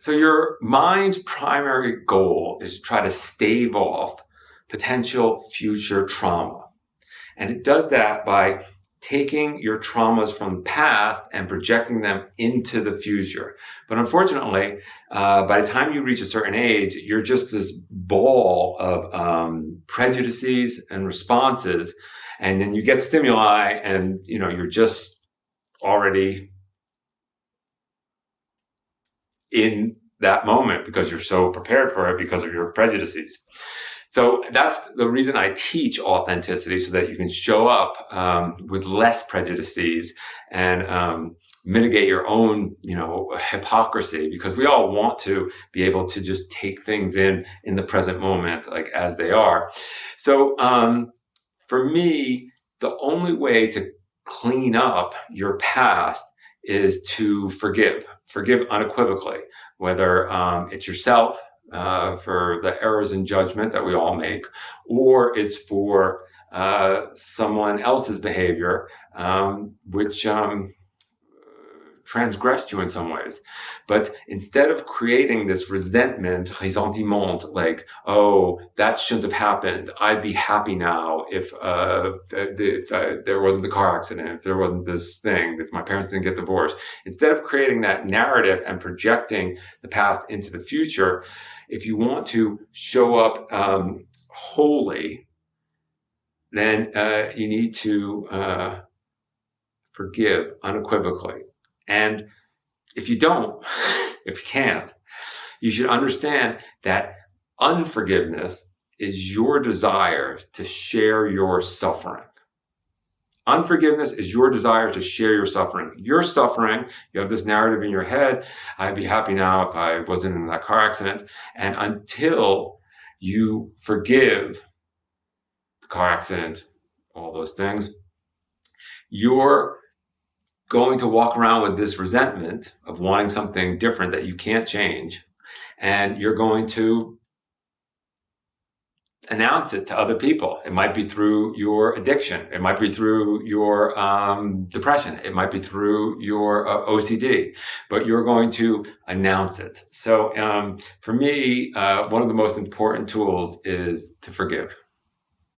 So your mind's primary goal is to try to stave off potential future trauma. And it does that by taking your traumas from the past and projecting them into the future. But unfortunately, by the time you reach a certain age, you're just this ball of prejudices and responses. And then you get stimuli and, you're just already in that moment because you're so prepared for it because of your prejudices. So that's the reason I teach authenticity, so that you can show up with less prejudices and mitigate your own, hypocrisy, because we all want to be able to just take things in the present moment, like as they are. So for me, the only way to clean up your past is to forgive unequivocally, whether it's yourself for the errors in judgment that we all make, or it's for someone else's behavior, which transgressed you in some ways. But instead of creating this resentment, ressentiment, like, oh, that shouldn't have happened, I'd be happy now if there wasn't the car accident, if there wasn't this thing, if my parents didn't get divorced. Instead of creating that narrative and projecting the past into the future, if you want to show up wholly, then you need to forgive unequivocally. And if you don't, if you can't, you should understand that unforgiveness is your desire to share your suffering. Unforgiveness is your desire to share your suffering. Your suffering, you have this narrative in your head, I'd be happy now if I wasn't in that car accident. And until you forgive the car accident, all those things, you're going to walk around with this resentment of wanting something different that you can't change. And you're going to announce it to other people. It might be through your addiction. It might be through your depression. It might be through your OCD, but you're going to announce it. So for me, one of the most important tools is to forgive.